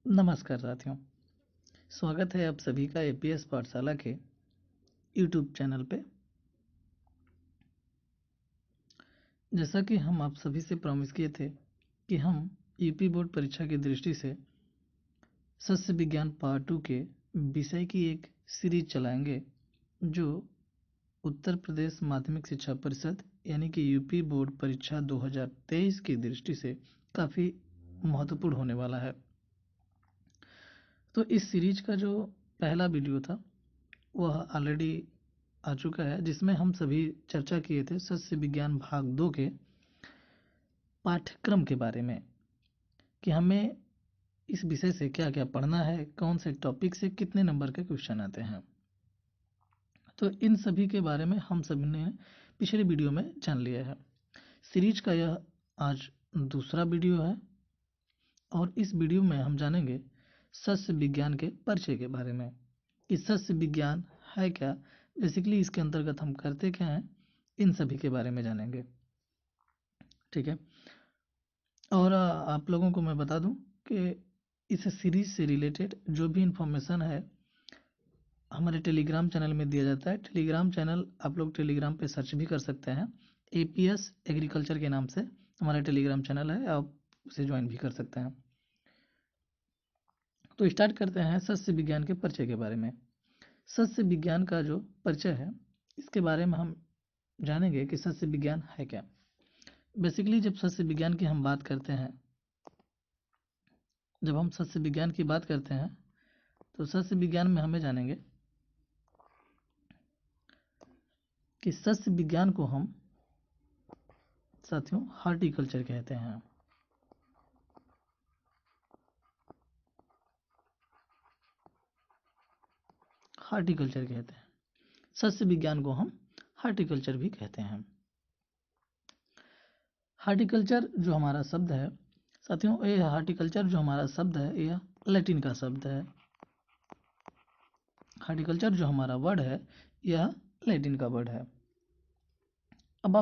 नमस्कार साथियों, स्वागत है आप सभी का एपीएस पाठशाला के यूट्यूब चैनल पे। जैसा कि हम आप सभी से प्रॉमिस किए थे कि हम यूपी बोर्ड परीक्षा की दृष्टि से सस्य विज्ञान पार्ट 2 के विषय की एक सीरीज चलाएंगे जो उत्तर प्रदेश माध्यमिक शिक्षा परिषद यानी कि यूपी बोर्ड परीक्षा 2023 की दृष्टि से काफ़ी महत्वपूर्ण होने वाला है। तो इस सीरीज का जो पहला वीडियो था वह ऑलरेडी आ चुका है, जिसमें हम सभी चर्चा किए थे सस्य विज्ञान भाग 2 के पाठ्यक्रम के बारे में कि हमें इस विषय से क्या क्या पढ़ना है, कौन से टॉपिक से कितने नंबर के क्वेश्चन आते हैं। तो इन सभी के बारे में हम सभी ने पिछले वीडियो में जान लिया है। सीरीज का यह आज दूसरा वीडियो है और इस वीडियो में हम जानेंगे सस्य विज्ञान के परिचय के बारे में कि सस्य विज्ञान है क्या, बेसिकली इसके अंतर्गत हम करते क्या हैं, इन सभी के बारे में जानेंगे। ठीक है। और आप लोगों को मैं बता दूं कि इस सीरीज से रिलेटेड जो भी इंफॉर्मेशन है हमारे टेलीग्राम चैनल में दिया जाता है। टेलीग्राम चैनल आप लोग टेलीग्राम पे सर्च भी कर सकते हैं, एपीएस एग्रीकल्चर के नाम से हमारा टेलीग्राम चैनल है, आप उसे ज्वाइन भी कर सकते हैं। तो स्टार्ट करते हैं सस्य विज्ञान के परिचय के बारे में। सस्य विज्ञान का जो परिचय है इसके बारे में हम जानेंगे कि सस्य विज्ञान है क्या। बेसिकली जब सस्य विज्ञान की हम बात करते हैं, जब हम सस्य विज्ञान की बात करते हैं तो सस्य विज्ञान में हमें जानेंगे कि सस्य विज्ञान को हम साथियों हार्टिकल्चर कहते हैं। हार्टिकल्चर कहते हैं, सस्य विज्ञान को हम हार्टिकल्चर भी कहते हैं। हार्टिकल्चर जो हमारा शब्द है साथियों, ये हार्टिकल्चर जो हमारा शब्द है यह लैटिन का शब्द है। हार्टिकल्चर जो हमारा वर्ड है यह लैटिन का वर्ड है। अब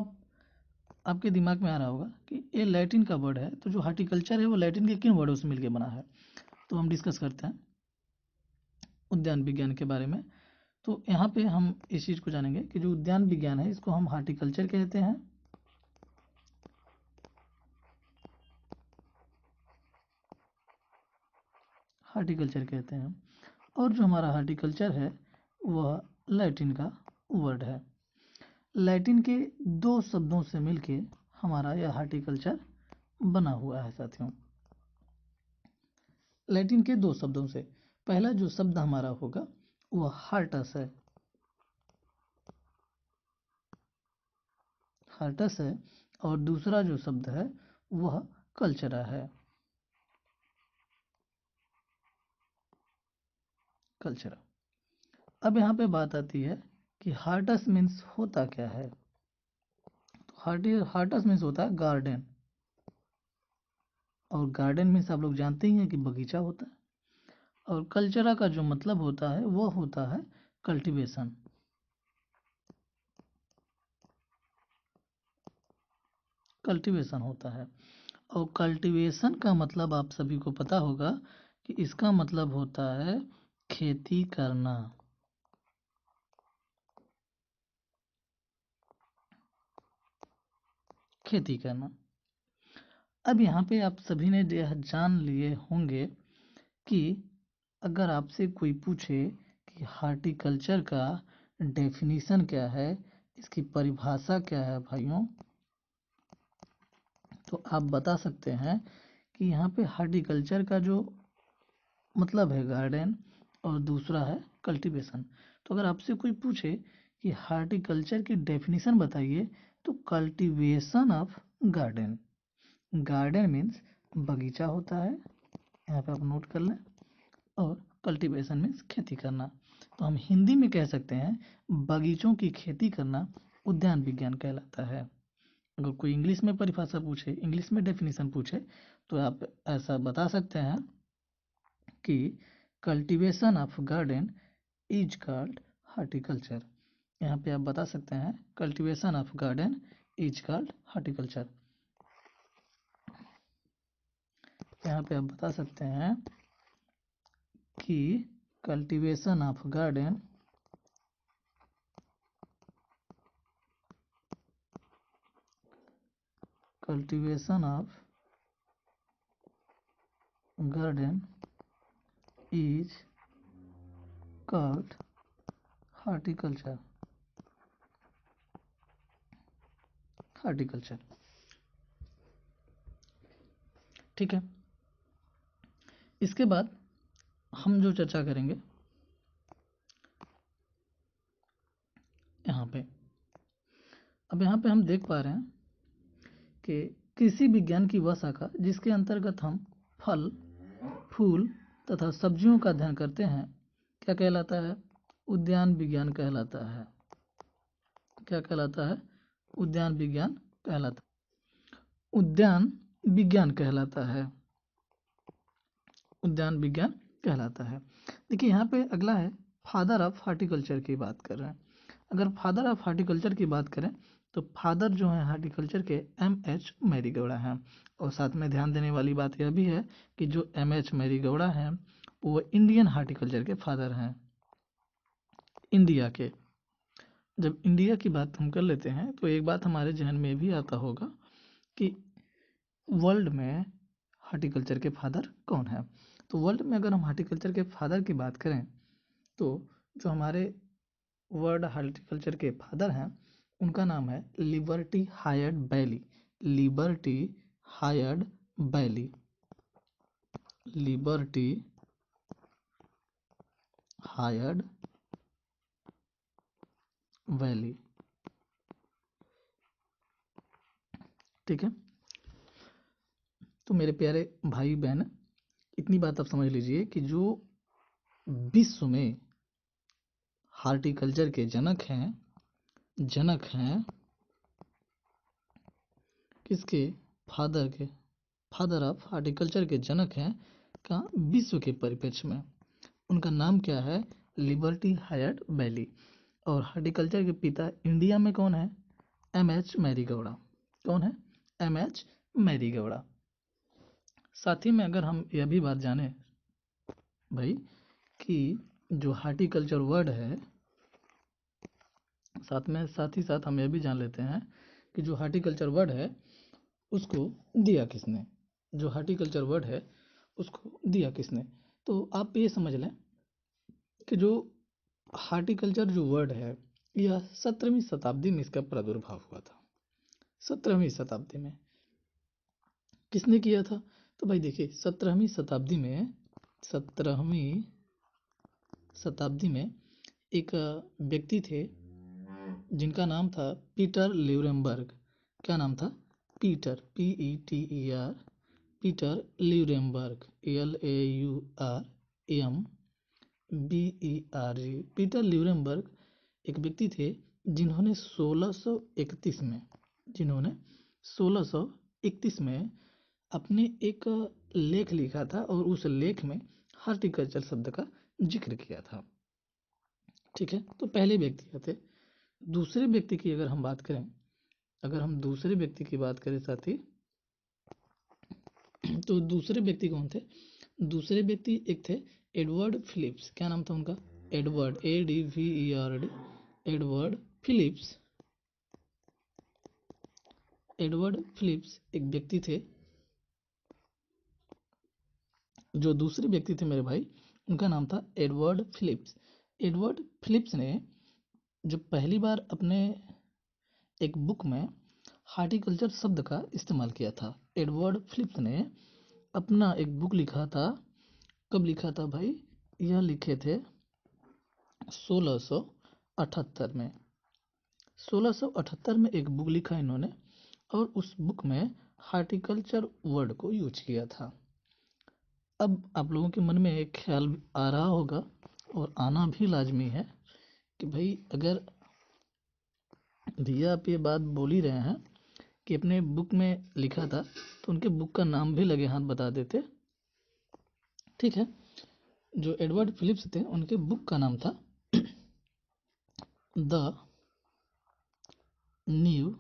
आपके दिमाग में आ रहा होगा कि ये लैटिन का वर्ड है, तो जो हार्टिकल्चर है वो लैटिन के किन वर्डों से मिलकर बना है। तो हम डिस्कस करते हैं उद्यान विज्ञान के बारे में। तो यहाँ पे हम इस चीज़ को जानेंगे कि जो उद्यान विज्ञान है इसको हम हार्टिकल्चर कहते हैं। हार्टिकल्चर कहते हैं और जो हमारा हार्टिकल्चर है वह लैटिन का वर्ड है। लैटिन के दो शब्दों से मिलके हमारा यह हार्टिकल्चर बना हुआ है साथियों। लैटिन के दो शब्दों से, पहला जो शब्द हमारा होगा वह हार्टस है, हार्टस है, और दूसरा जो शब्द है वह कल्चरा है, कल्चरा। अब यहाँ पे बात आती है कि हार्टस मीन्स होता क्या है। तो हार्टस मीन्स होता है गार्डन, और गार्डन मीन्स आप लोग जानते ही हैं कि बगीचा होता है। और कल्चरा का जो मतलब होता है वो होता है कल्टीवेशन। कल्टीवेशन होता है, और कल्टीवेशन का मतलब आप सभी को पता होगा कि इसका मतलब होता है खेती करना। खेती करना। अब यहाँ पे आप सभी ने यह जान लिए होंगे कि अगर आपसे कोई पूछे कि हार्टिकल्चर का डेफिनेशन क्या है, इसकी परिभाषा क्या है भाइयों, तो आप बता सकते हैं कि यहाँ पे हार्टिकल्चर का जो मतलब है गार्डन और दूसरा है कल्टीवेशन। तो अगर आपसे कोई पूछे कि हार्टिकल्चर की डेफिनेशन बताइए, तो cultivation of garden. Garden means बगीचा होता है, यहाँ पे आप नोट कर लें, और कल्टीवेशन मीन्स खेती करना। तो हम हिंदी में कह सकते हैं बगीचों की खेती करना उद्यान विज्ञान कहलाता है। अगर कोई इंग्लिश में परिभाषा पूछे, इंग्लिश में डेफिनेशन पूछे, तो आप ऐसा बता सकते हैं कि cultivation of garden is called horticulture. यहाँ पे आप बता सकते हैं cultivation of garden is called horticulture. यहाँ पे आप बता सकते हैं कि cultivation of garden is called horticulture। ठीक है। इसके बाद हम जो चर्चा करेंगे यहाँ पे, अब यहाँ पे हम देख पा रहे हैं कि कृषि विज्ञान की वह शाखा जिसके अंतर्गत हम फल, फूल तथा सब्जियों का अध्ययन करते हैं क्या कहलाता है? उद्यान विज्ञान कहलाता है। क्या कहलाता है? उद्यान विज्ञान कहलाता है। उद्यान विज्ञान कहलाता है। उद्यान विज्ञान कहलाता है। देखिए यहाँ पे अगला है फादर ऑफ हार्टिकल्चर की बात कर रहे हैं। अगर फादर ऑफ हार्टिकल्चर की बात करें तो फादर जो है हार्टिकल्चर के M.H. मैरीगौड़ा हैं। और साथ में ध्यान देने वाली बात यह भी है कि जो M.H. मैरीगौड़ा हैं वो इंडियन हार्टिकल्चर के फादर हैं, इंडिया के। जब इंडिया की बात हम कर लेते हैं तो एक बात हमारे जहन में भी आता होगा कि वर्ल्ड में हार्टिकल्चर के फादर कौन है। तो वर्ल्ड में अगर हम हार्टिकल्चर के फादर की बात करें तो जो हमारे वर्ल्ड हार्टिकल्चर के फादर हैं उनका नाम है Liberty Hyde Bailey. Liberty Hyde Bailey. Liberty Hyde Bailey. ठीक है। तो मेरे प्यारे भाई बहन, इतनी बात आप समझ लीजिए कि जो विश्व में हार्टिकल्चर के जनक हैं किसके? फादर ऑफ हार्टिकल्चर के जनक हैं कहाँ? विश्व के परिप्रेक्ष्य में। उनका नाम क्या है? लिबर्टी हायर्ड बैली। और हार्टिकल्चर के पिता इंडिया में कौन है? M.H. मैरीगौड़ा। कौन है? M.H. मैरीगौड़ा। साथ ही में अगर हम यह भी बात जाने भाई कि जो हार्टिकल्चर वर्ड है, साथ ही साथ हम यह भी जान लेते हैं कि जो हार्टिकल्चर वर्ड है उसको दिया किसने? जो हार्टिकल्चर वर्ड है उसको दिया किसने? तो आप ये समझ लें कि जो हार्टिकल्चर जो वर्ड है यह 17वीं शताब्दी में इसका प्रादुर्भाव हुआ था। 17वीं शताब्दी में किसने किया था? तो भाई देखिए 17वीं शताब्दी में एक व्यक्ति थे जिनका नाम था पीटर ल्यूरेमबर्ग। क्या नाम था? Peter, PETER, Peter Lauremberg, LAUREMBERG। Peter Lauremberg एक व्यक्ति थे जिन्होंने 1631 में अपने एक लेख लिखा था और उस लेख में हार्टिकल्चर शब्द का जिक्र किया था। ठीक है। तो पहले व्यक्ति क्या थे। दूसरे व्यक्ति की अगर हम बात करें, साथी, तो दूसरे व्यक्ति कौन थे? दूसरे व्यक्ति एक थे एडवर्ड फिलिप्स। क्या नाम था उनका? Edward, ADVERD, Edward Phillips. Edward Phillips एक व्यक्ति थे। जो दूसरे व्यक्ति थे मेरे भाई उनका नाम था एडवर्ड फिलिप्स। एडवर्ड फिलिप्स ने जो पहली बार अपने एक बुक में हार्टिकल्चर शब्द का इस्तेमाल किया था। एडवर्ड फिलिप्स ने अपना एक बुक लिखा था। कब लिखा था भाई? यह लिखे थे 1678 में। 1678 में एक बुक लिखा इन्होंने और उस बुक में हार्टिकल्चर वर्ड को यूज किया था। अब आप लोगों के मन में एक ख्याल आ रहा होगा और आना भी लाजमी है कि भाई अगर भैया आप ये बात बोल ही रहे हैं कि अपने बुक में लिखा था तो उनके बुक का नाम भी लगे हाथ बता देते। ठीक है। जो एडवर्ड फिलिप्स थे उनके बुक का नाम था the new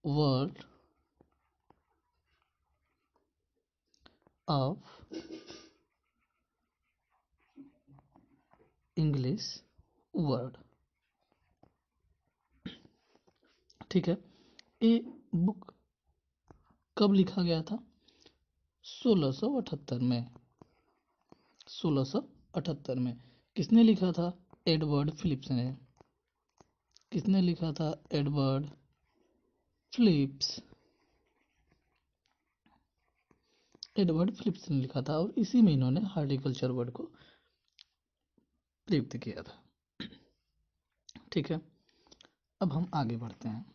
world of English word. ठीक है, ये बुक कब लिखा गया था? 1678 में। 1678 में किसने लिखा था? एडवर्ड फिलिप्स ने। किसने लिखा था? Edward Phillips. एडवर्ड फिलिप्स ने लिखा था और इसी में इन्होंने हार्टिकल्चर वर्ड को प्रयुक्त किया था। ठीक है, अब हम आगे बढ़ते हैं।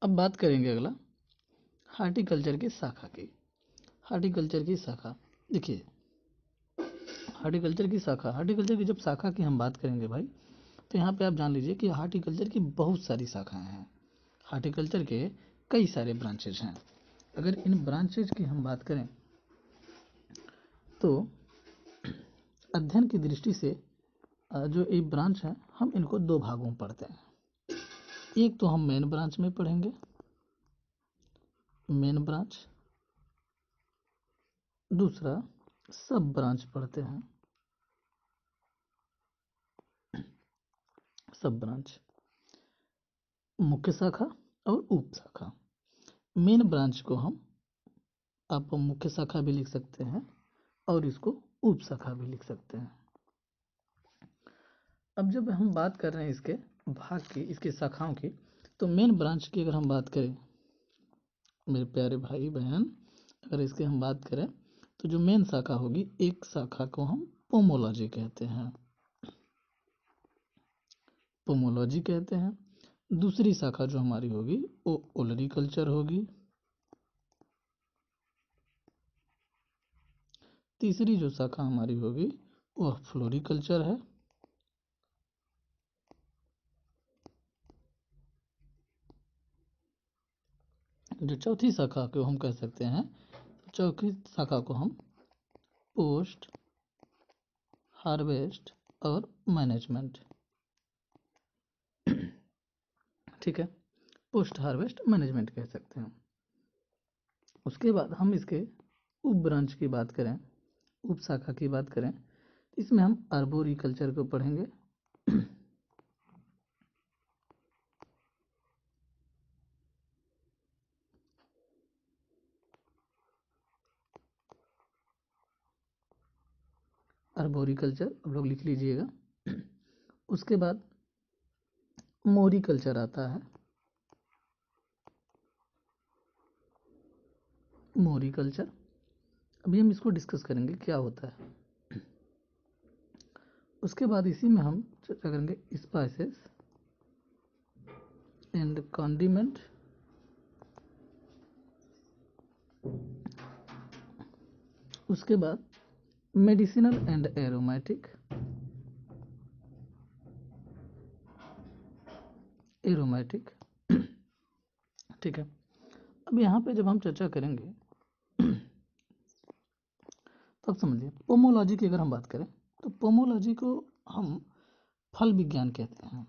अब बात करेंगे अगला हार्टिकल्चर की शाखा की। हार्टिकल्चर की शाखा, देखिए हार्टिकल्चर की जब शाखा की हम बात करेंगे भाई, तो यहाँ पे आप जान लीजिए कि हार्टिकल्चर की बहुत सारी शाखाएं हैं। हार्टिकल्चर के कई सारे ब्रांचेज हैं। अगर इन ब्रांचेज की हम बात करें तो अध्ययन की दृष्टि से जो ये ब्रांच है, हम इनको दो भागों में पढ़ते हैं। एक तो हम मेन ब्रांच में पढ़ेंगे, मेन ब्रांच। दूसरा सब ब्रांच पढ़ते हैं, सब ब्रांच, मुख्य शाखा और उप शाखा। मेन ब्रांच को हम आप मुख्य शाखा भी लिख सकते हैं और इसको उप शाखा भी लिख सकते हैं। अब जब हम बात कर रहे हैं इसके भाग की, इसके शाखाओं की, तो मेन ब्रांच की अगर हम बात करें मेरे प्यारे भाई बहन, अगर इसकी हम बात करें तो जो मेन शाखा होगी, एक शाखा को हम पोमोलॉजी कहते हैं, पोमोलॉजी कहते हैं। दूसरी शाखा जो हमारी होगी वो ओलरीकल्चर होगी। तीसरी जो शाखा हमारी होगी वह फ्लोरिकल्चर है। जो चौथी शाखा को हम कह सकते हैं, चौथी शाखा को हम पोस्ट हार्वेस्ट और मैनेजमेंट, ठीक है, पोस्ट हार्वेस्ट मैनेजमेंट कह सकते हैं। उसके बाद हम इसके उप ब्रांच की बात करें, उप शाखा की बात करें, इसमें हम आर्बोरिकल्चर को पढ़ेंगे। आर्बोरिकल्चर आप लोग लिख लीजिएगा। उसके बाद मोरिकल्चर आता है, मोरिकल्चर। अभी हम इसको डिस्कस करेंगे क्या होता है। उसके बाद इसी में हम चर्चा करेंगे स्पाइसेस एंड कॉन्डिमेंट। उसके बाद मेडिसिनल एंड एरोमेटिक, एरोमेटिक, ठीक है। अब यहाँ पे जब हम चर्चा करेंगे तो अब समझिए, पोमोलॉजी की अगर हम बात करें तो पोमोलॉजी को हम फल विज्ञान कहते हैं।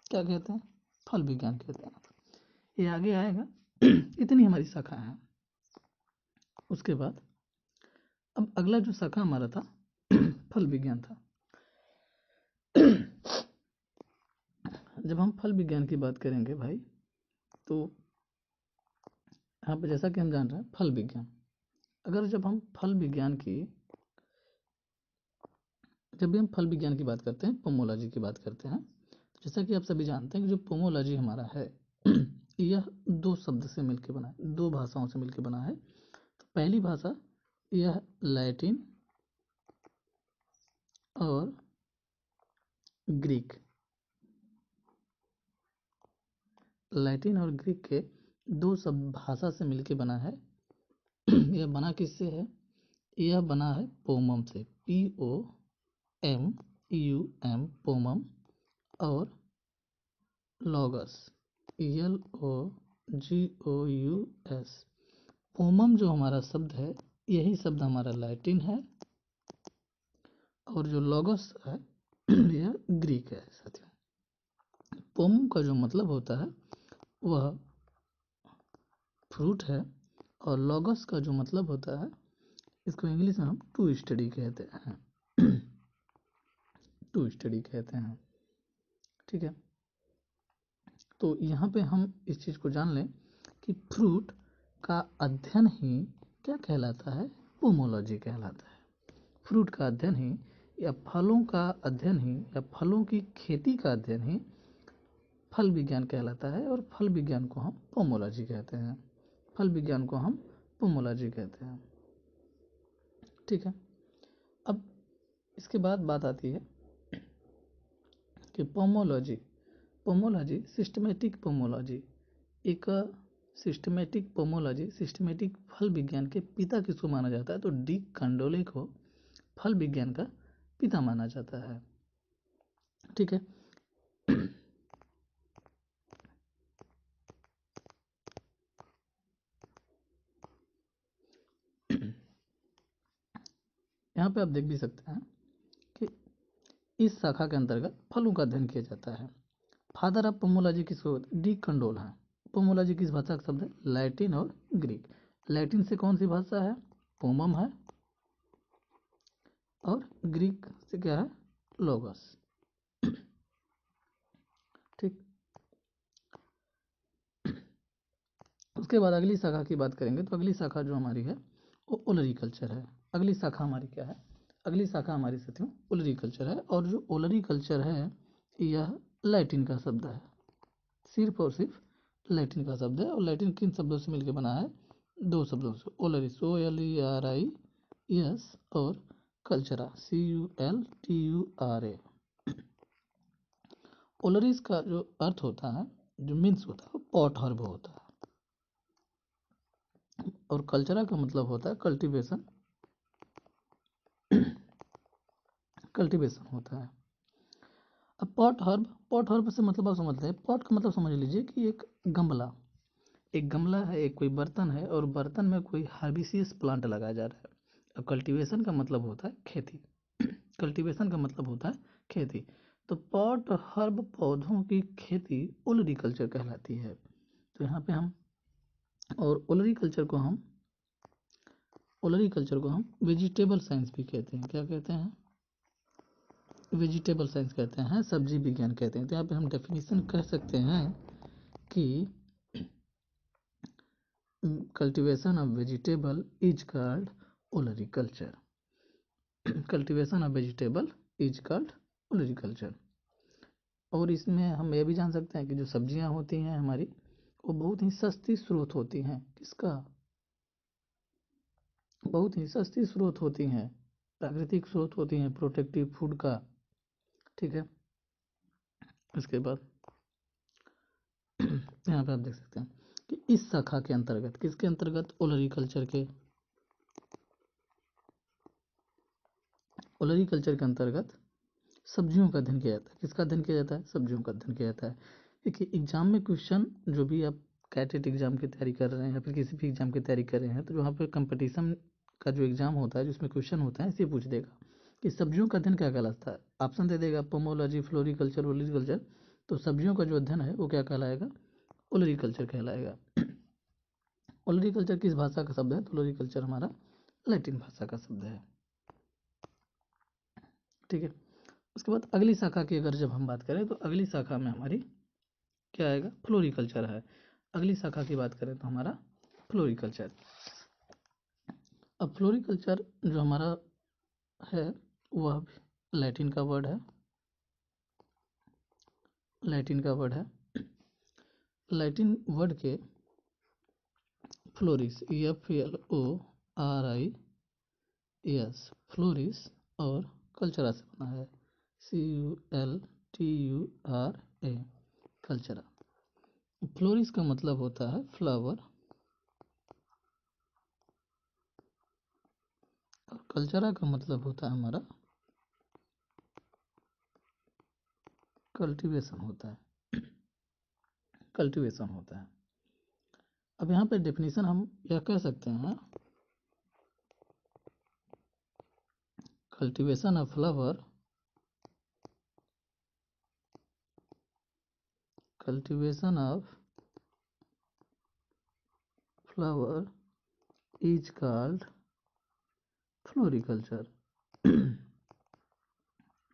क्या कहते हैं? फल विज्ञान कहते हैं। ये आगे आएगा। इतनी हमारी शाखा है। उसके बाद अब अगला जो शाखा हमारा था फल विज्ञान था। जब हम फल विज्ञान की बात करेंगे भाई, तो यहाँ पे जैसा कि हम जान रहे हैं फल विज्ञान, अगर जब हम फल विज्ञान की, जब भी हम फल विज्ञान की बात करते हैं, पोमोलॉजी की बात करते हैं, तो जैसा कि आप सभी जानते हैं कि जो पोमोलॉजी हमारा है यह दो शब्द से मिलकर बना है, दो भाषाओं से मिलकर बना है। तो पहली भाषा यह लैटिन और ग्रीक, लैटिन और ग्रीक के दो शब्द भाषा से मिलकर बना है। यह बना किससे है? यह बना है पोमम से, POMUM, पोमम, और लॉगस, LOGOUS। पोमम जो हमारा शब्द है, यही शब्द हमारा लैटिन है, और जो लॉगस है यह ग्रीक है। साथियों, पोमम का जो मतलब होता है वह फ्रूट है, और लॉगस का जो मतलब होता है, इसको इंग्लिश में हम टू स्टडी कहते हैं। टू स्टडी कहते हैं, ठीक है। तो यहाँ पे हम इस चीज़ को जान लें कि फ्रूट का अध्ययन ही क्या कहलाता है, पोमोलॉजी कहलाता है। फ्रूट का अध्ययन ही, या फलों का अध्ययन ही, या फलों की खेती का अध्ययन ही फल विज्ञान कहलाता है, और फल विज्ञान को हम पोमोलॉजी कहते हैं। फल विज्ञान को हम पोमोलॉजी कहते हैं, ठीक है। अब इसके बाद बात आती है कि पोमोलॉजी, पोमोलॉजी सिस्टमेटिक पोमोलॉजी, एक सिस्टमेटिक पोमोलॉजी, सिस्टमेटिक फल विज्ञान के पिता किसको माना जाता है, तो डी कांडोले को फल विज्ञान का पिता माना जाता है, ठीक है। यहाँ पे आप देख भी सकते हैं कि इस शाखा के अंतर्गत फलों का अध्ययन किया जाता है। फादर ऑफ पोमोलॉजी किसको, डी कंडोल है। पोमोलॉजी किस भाषा का शब्द है, लैटिन और ग्रीक। लैटिन से कौन सी भाषा है, पोमम है, और ग्रीक से क्या है, लोगस, ठीक। उसके बाद अगली शाखा की बात करेंगे, तो अगली शाखा जो हमारी है वो ओलरीकल्चर है। अगली शाखा हमारी क्या है, अगली शाखा हमारी साथियों ओलरीकल्चर है। और जो ओलरीकल्चर है यह लैटिन का शब्द है, सिर्फ और सिर्फ लैटिन का शब्द है। और लैटिन किन शब्दों से मिलकर बना है, दो शब्दों से, ओलरिस OLERIS और कल्चरा CULTURA। ओलरिस का जो अर्थ होता है, जो मीन्स होता है, वो पॉट हर्ब होता है, और कल्चरा का मतलब होता है कल्टीवेशन, कल्टीवेशन होता है। अब पॉट हर्ब, पॉट हर्ब से मतलब आप समझते हैं, पॉट का मतलब समझ लीजिए कि एक गमला, एक गमला है, एक कोई बर्तन है, और बर्तन में कोई हर्बिसियस प्लांट लगाया जा रहा है। अब कल्टीवेशन का मतलब होता है खेती, कल्टीवेशन का मतलब होता है खेती। तो पॉट हर्ब पौधों की खेती ओलरीकल्चर कहलाती है। तो यहाँ पे हम, और ओलरीकल्चर को हम वेजिटेबल साइंस भी कहते हैं। क्या कहते हैं, वेजिटेबल साइंस कहते हैं, सब्जी विज्ञान कहते हैं। तो यहाँ पे हम डेफिनेशन कह सकते हैं कि cultivation of vegetable is called olericulture. Cultivation of vegetable is called olericulture. और इसमें हम ये भी जान सकते हैं कि जो सब्जियां होती हैं हमारी, वो बहुत ही सस्ती स्रोत होती हैं। किसका, बहुत ही सस्ती स्रोत होती हैं, प्राकृतिक स्रोत होती हैं प्रोटेक्टिव फूड का, ठीक है। इसके बाद यहाँ पे आप देख सकते हैं कि इस शाखा के अंतर्गत, किसके अंतर्गत, ओलरीकल्चर के, ओलरीकल्चर के अंतर्गत सब्जियों का अध्ययन किया जाता है। किसका अध्ययन किया जाता है, सब्जियों का अध्ययन किया जाता है। देखिए एग्जाम में क्वेश्चन, जो भी आप कैटेट एग्जाम की तैयारी कर रहे हैं या फिर किसी भी एग्जाम की तैयारी कर रहे हैं, तो वहाँ पे कंपटीशन का जो एग्जाम होता है, जिसमें क्वेश्चन होता है, इसे पूछ देगा कि सब्जियों का अध्ययन क्या कहलाता है। ऑप्शन दे देगा, पोमोलॉजी, फ्लोरिकल्चर, ओलरीकल्चर। तो सब्जियों का जो अध्ययन है वो क्या कहलाएगा, ओलरीकल्चर कहलाएगा। ओलरीकल्चर किस भाषा का शब्द है, तो ओलरीकल्चर हमारा लैटिन भाषा का शब्द है, ठीक है। उसके बाद अगली शाखा की अगर जब हम बात करें, तो अगली शाखा में हमारी क्या आएगा, फ्लोरिकल्चर है। अगली शाखा की बात करें तो हमारा फ्लोरिकल्चर। अब फ्लोरिकल्चर जो हमारा है वह लैटिन का वर्ड है, लैटिन का वर्ड है। लैटिन वर्ड के फ्लोरिस, FLORIS, फ्लोरिस, और कल्चरा से बना है, CULTURA, कल्चरा। फ्लोरिस का मतलब होता है फ्लावर, और कल्चरा का मतलब होता है हमारा कल्टीवेशन होता है, कल्टीवेशन होता है। अब यहाँ पे डेफिनेशन हम यह कह सकते हैं, cultivation of flower, cultivation of flower is called floriculture.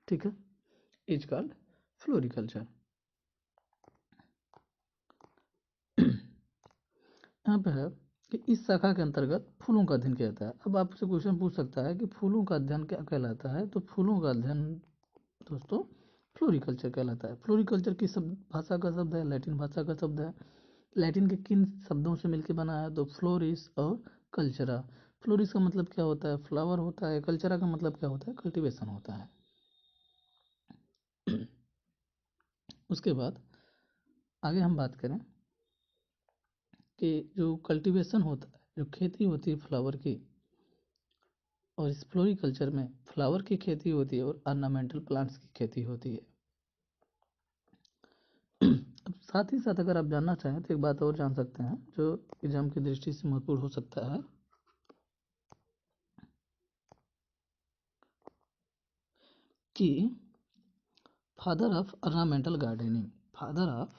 ठीक है, is called floriculture. यहाँ पे है कि इस शाखा के अंतर्गत फूलों का अध्ययन किया जाता है। अब आपसे क्वेश्चन पूछ सकता है कि फूलों का अध्ययन क्या कहलाता है, तो फूलों का अध्ययन दोस्तों फ्लोरिकल्चर कहलाता है। फ्लोरिकल्चर किस भाषा का शब्द है? लैटिन भाषा का शब्द है। लैटिन के किन शब्दों से मिलकर बना है? तो फ्लोरिस और कल्चरा। फ्लोरिस का मतलब क्या होता है? फ्लावर होता है। कल्चरा का मतलब क्या होता है? कल्टीवेशन होता है। उसके बाद आगे हम बात करें कि जो कल्टीवेशन होता है, जो खेती होती है फ्लावर की, और इस फ्लोरिकल्चर में फ्लावर की खेती होती है और ऑर्नामेंटल प्लांट्स की खेती होती है। अब साथ ही साथ अगर आप जानना चाहें तो एक बात और जान सकते हैं जो एग्जाम की दृष्टि से महत्वपूर्ण हो सकता है कि father of ornamental gardening, father of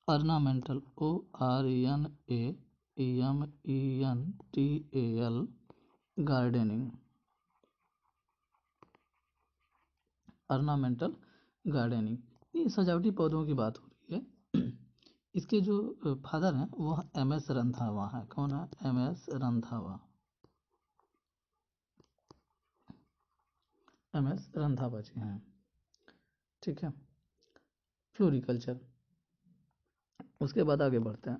ornamental, ORNAMENTAL gardening, ornamental gardening, ये सजावटी पौधों की बात हो रही है। इसके जो फादर हैं वह MS रंधावा है। कौन है? MS रंधावा, MS रंधावा जी हैं। ठीक है, फ्लोरिकल्चर। उसके बाद आगे बढ़ते हैं।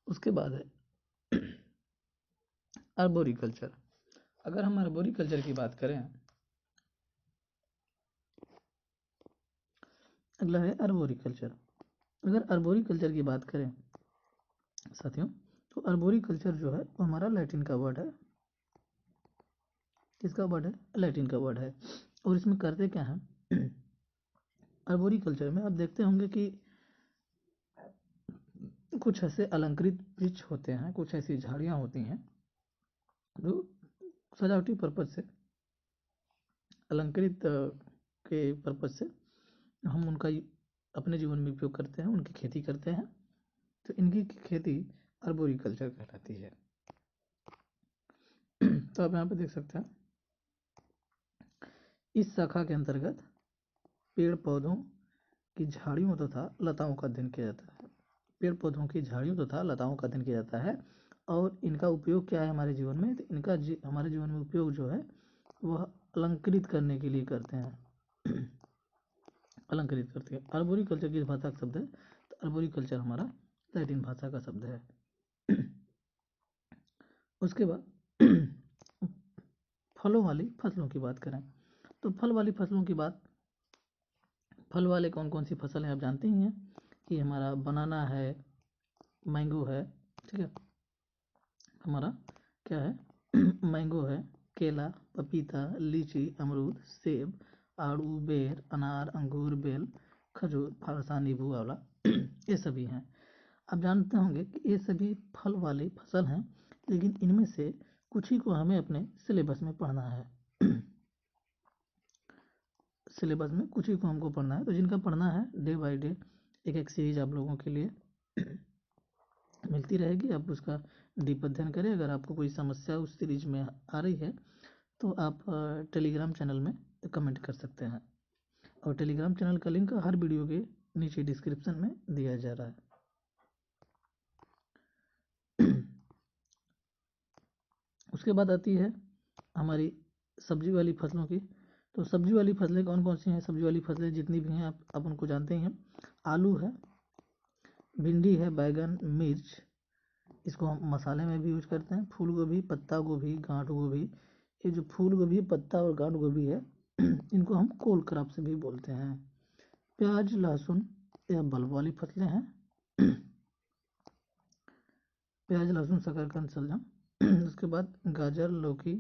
उसके बाद है आर्बोरिकल्चर। अगर हम आर्बोरिकल्चर की बात करें, अगला है आर्बोरिकल्चर। अगर आर्बोरिकल्चर की बात करें साथियों, तो आर्बोरिकल्चर जो है वो हमारा लैटिन का वर्ड है। किसका वर्ड है? लैटिन का वर्ड है। और इसमें करते क्या है? आर्बोरिकल्चर में आप देखते होंगे कि कुछ ऐसे अलंकृत वृक्ष होते हैं, कुछ ऐसी झाड़ियाँ होती हैं जो सजावटी पर्पज से, अलंकृत के पर्पज से हम उनका अपने जीवन में उपयोग करते हैं, उनकी खेती करते हैं। तो इनकी खेती आर्बोरिकल्चर कहलाती है। तो आप यहाँ पे देख सकते हैं इस शाखा के अंतर्गत पेड़ पौधों की झाड़ियों तथा लताओं का अध्ययन किया जाता है। पेड़ पौधों की झाड़ियों तथा लताओं का अध्ययन किया जाता है और इनका उपयोग क्या है हमारे जीवन में? तो इनका हमारे जीवन में उपयोग जो है वह अलंकृत करने के लिए करते हैं। अलंकृत करते हैं। आर्बोरिकल्चर किस भाषा का शब्द है? तो आर्बोरिकल्चर हमारा लैटिन भाषा का शब्द है। उसके बाद फलों वाली फसलों की बात करें, तो फल वाली फसलों की बात, फल वाले कौन कौन सी फसल हैं आप जानते ही हैं कि हमारा बनाना है, मैंगो है, ठीक है, हमारा क्या है? मैंगो है, केला, पपीता, लीची, अमरूद, सेब, आड़ू, बेर, अनार, अंगूर, बेल, खजूर, फारसा, नींबू, आंवला, ये सभी हैं। आप जानते होंगे कि ये सभी फल वाली फसल हैं, लेकिन इनमें से कुछ ही को हमें अपने सिलेबस में पढ़ना है। सिलेबस में कुछ ही को हमको पढ़ना है। तो जिनका पढ़ना है डे बाय डे एक एक सीरीज आप लोगों के लिए मिलती रहेगी, आप उसका डीप अध्ययन करें। अगर आपको कोई समस्या उस सीरीज में आ रही है तो आप टेलीग्राम चैनल में कमेंट कर सकते हैं, और टेलीग्राम चैनल का लिंक हर वीडियो के नीचे डिस्क्रिप्शन में दिया जा रहा है। उसके बाद आती है हमारी सब्जी वाली फसलों की। तो सब्जी वाली फसलें कौन कौन सी हैं? सब्जी वाली फसलें जितनी भी हैं आप उनको जानते ही हैं। आलू है, भिंडी है, बैगन, मिर्च, इसको हम मसाले में भी यूज करते हैं। फूल गोभी, पत्ता गोभी, गांठ गोभी, ये जो फूल गोभी, पत्ता और गांठ गोभी है इनको हम कोल क्रॉप से भी बोलते हैं। प्याज, लहसुन, यह बल्ब वाली फसलें हैं। प्याज, लहसुन, शकरकंद, शलजम। उसके बाद गाजर, लौकी,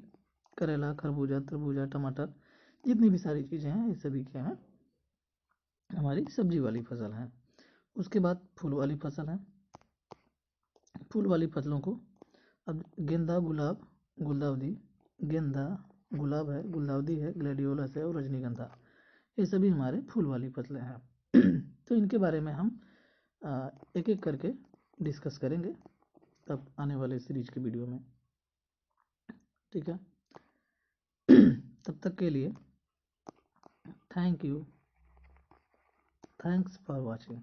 करेला, खरबूजा, तरबूजा, टमाटर, जितनी भी सारी चीज़ें हैं ये सभी क्या हैं? हमारी सब्जी वाली फसल हैं। उसके बाद फूल वाली फसल है। फूल वाली फसलों को अब गेंदा, गुलाब, गुलदाउदी, गेंदा, गुलाब है, गुलदाउदी है, ग्लैडियोलस है और रजनीगंधा, ये सभी हमारे फूल वाली फसलें हैं। तो इनके बारे में हम एक एक करके डिस्कस करेंगे तब आने वाले सीरीज के वीडियो में। ठीक है, तब तक के लिए thank you, thanks for watching.